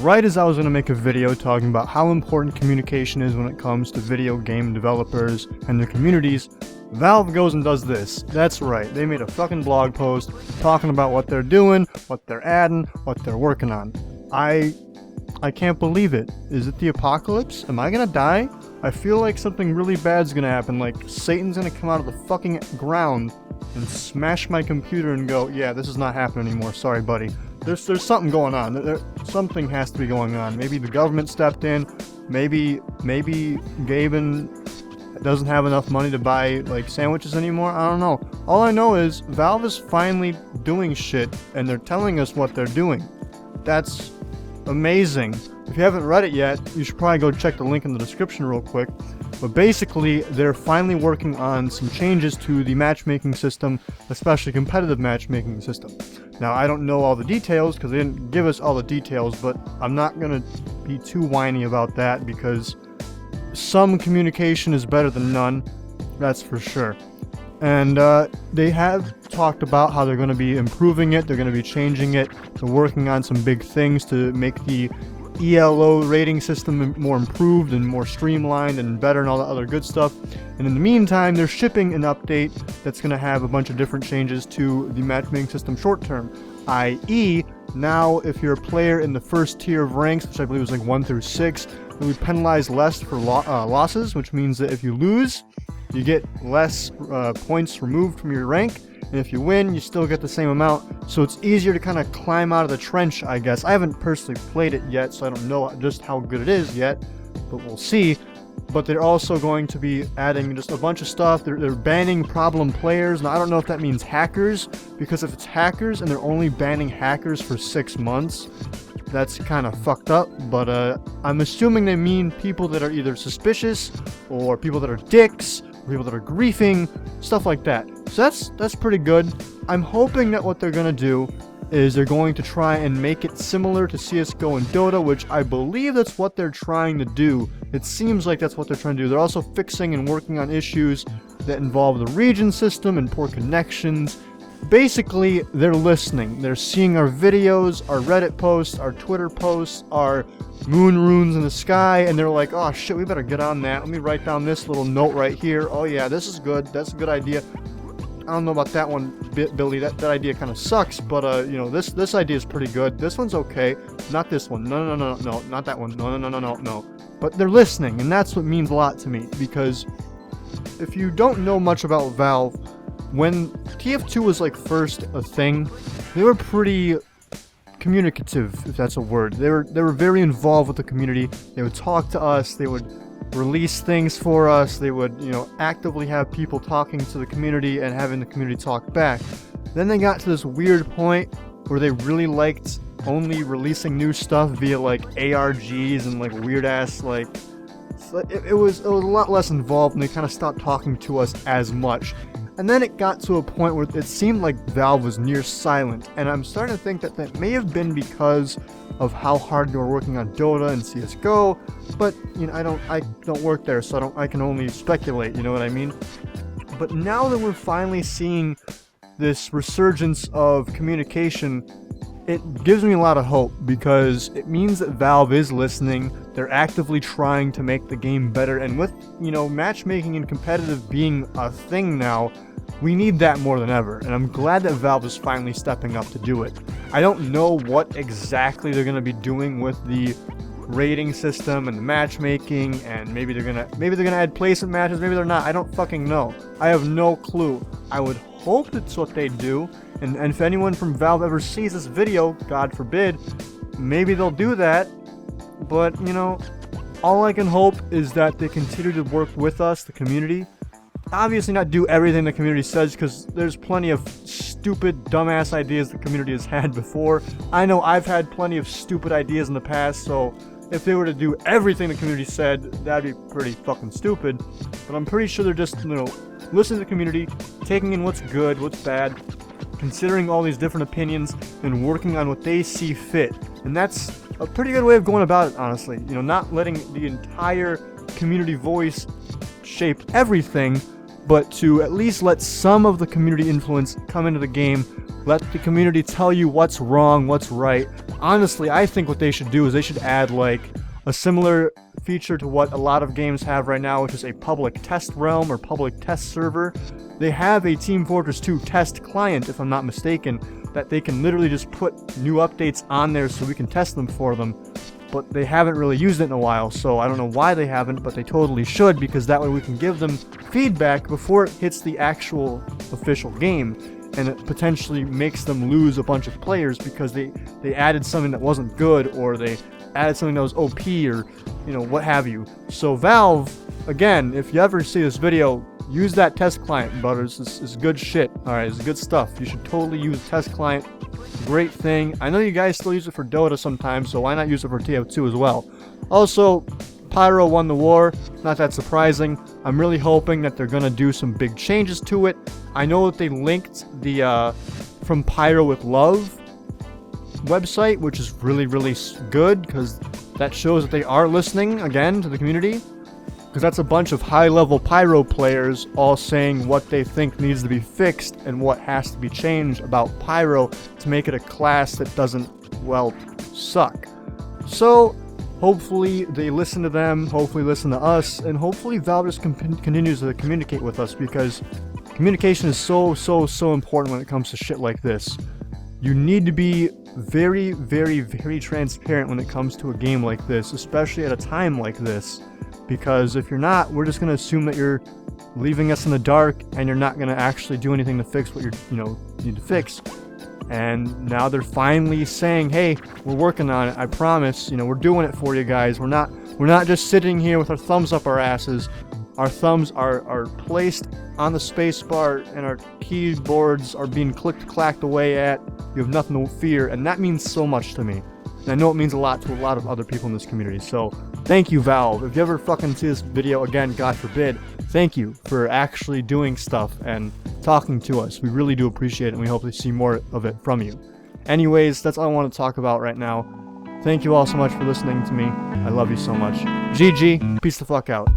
right as I was going to make a video talking about how important communication is when it comes to video game developers and their communities, Valve goes and does this. That's right, they made a fucking blog post talking about what they're doing, what they're adding, what they're working on. I can't believe it. Is it the apocalypse? Am I gonna die? I feel like something really bad's gonna happen, like Satan's gonna come out of the fucking ground and smash my computer and go, yeah, this is not happening anymore, sorry buddy. There's something going on. Something has to be going on. Maybe the government stepped in, maybe Gaben doesn't have enough money to buy like sandwiches anymore, I don't know. All I know is Valve is finally doing shit and they're telling us what they're doing. That's amazing. If you haven't read it yet, you should probably go check the link in the description real quick. But basically, they're finally working on some changes to the matchmaking system, especially competitive matchmaking system. Now, I don't know all the details because they didn't give us all the details, but I'm not going to be too whiny about that because some communication is better than none, that's for sure. And they have talked about how they're going to be improving it, they're going to be changing it, they're working on some big things to make the ELO rating system more improved and more streamlined and better and all that other good stuff. And in the meantime, they're shipping an update that's going to have a bunch of different changes to the matchmaking system short term, i.e. now if you're a player in the first tier of ranks, which I believe is like 1 through 6, you'll be penalized less for losses, which means that if you lose, you get less points removed from your rank, and if you win, you still get the same amount, so it's easier to kind of climb out of the trench, I guess. I haven't personally played it yet, so I don't know just how good it is yet, but we'll see. But they're also going to be adding just a bunch of stuff. They're banning problem players. Now, I don't know if that means hackers, because if it's hackers and they're only banning hackers for 6 months, that's kind of fucked up, but I'm assuming they mean people that are either suspicious, or people that are dicks, or people that are griefing, stuff like that. So that's pretty good. I'm hoping that what they're going to do is they're going to try and make it similar to CSGO and Dota, which I believe that's what they're trying to do. It seems like that's what they're trying to do. They're also fixing and working on issues that involve the region system and poor connections. Basically, they're listening. They're seeing our videos, our Reddit posts, our Twitter posts, our moon runes in the sky, and they're like, oh shit, we better get on that. Let me write down this little note right here. Oh yeah, this is good. That's a good idea. I don't know about that one, Billy. That idea kind of sucks, but you know, this idea is pretty good. This one's okay. Not this one. No, not that one. No. But they're listening, and that's what means a lot to me, because if you don't know much about Valve, when TF2 was like first a thing, they were pretty communicative, if that's a word. They were very involved with the community. They would talk to us, they would release things for us, they would, you know, actively have people talking to the community and having the community talk back. Then they got to this weird point where they really liked only releasing new stuff via like ARGs and like weird ass like it was a lot less involved, and they kind of stopped talking to us as much. And then it got to a point where it seemed like Valve was near silent, and I'm starting to think that that may have been because of how hard they were working on Dota and CSGO, but you know, I don't work there, so I can only speculate, you know what I mean? But now that we're finally seeing this resurgence of communication, it gives me a lot of hope, because it means that Valve is listening. They're actively trying to make the game better, and with, you know, matchmaking and competitive being a thing now, we need that more than ever, and I'm glad that Valve is finally stepping up to do it. I don't know what exactly they're going to be doing with the rating system and the matchmaking, and maybe they're gonna add placement matches, maybe they're not. I don't fucking know. I have no clue. I would hope that's what they do, and if anyone from Valve ever sees this video, God forbid, maybe they'll do that. But you know, all I can hope is that they continue to work with us, the community. Obviously not do everything the community says, because there's plenty of stupid, dumbass ideas the community has had before. I know I've had plenty of stupid ideas in the past, so if they were to do everything the community said, that'd be pretty fucking stupid. But I'm pretty sure they're just, you know, listening to the community, taking in what's good, what's bad, considering all these different opinions, and working on what they see fit. And that's a pretty good way of going about it, honestly. You know, not letting the entire community voice shape everything, but to at least let some of the community influence come into the game Let the community tell you what's wrong, what's right. Honestly, I think what they should do is they should add like a similar feature to what a lot of games have right now, which is a public test realm or public test server. They have a Team Fortress 2 test client, if I'm not mistaken, that they can literally just put new updates on there so we can test them for them. But they haven't really used it in a while, so I don't know why they haven't, but they totally should, because that way we can give them feedback before it hits the actual official game, and it potentially makes them lose a bunch of players because they added something that wasn't good, or they added something that was OP, or what have you. So Valve, again, if you ever see this video, use that test client, brothers. It's good shit. Alright, it's good stuff. You should totally use the test client. Great thing. I know you guys still use it for Dota sometimes, so why not use it for TF2 as well? Also, Pyro won the war. Not that surprising. I'm really hoping that they're gonna do some big changes to it. I know that they linked the From Pyro with Love website, which is really, really good, because that shows that they are listening again to the community. Because that's a bunch of high-level Pyro players all saying what they think needs to be fixed and what has to be changed about Pyro to make it a class that doesn't, well, suck. So, hopefully they listen to them, hopefully listen to us, and hopefully Valve just continues to communicate with us, because communication is so important when it comes to shit like this. You need to be very, very, very transparent when it comes to a game like this, especially at a time like this. Because if you're not, we're just going to assume that you're leaving us in the dark and you're not going to actually do anything to fix what you need to fix. And now they're finally saying, hey, we're working on it. I promise, we're doing it for you guys. We're not just sitting here with our thumbs up our asses. Our thumbs are placed on the space bar and our keyboards are being clacked away at. You have nothing to fear, and that means so much to me. And I know it means a lot to a lot of other people in this community, so thank you, Valve. If you ever fucking see this video again, God forbid, thank you for actually doing stuff and talking to us. We really do appreciate it, and we hope to see more of it from you. Anyways, that's all I want to talk about right now. Thank you all so much for listening to me. I love you so much. GG. Peace the fuck out.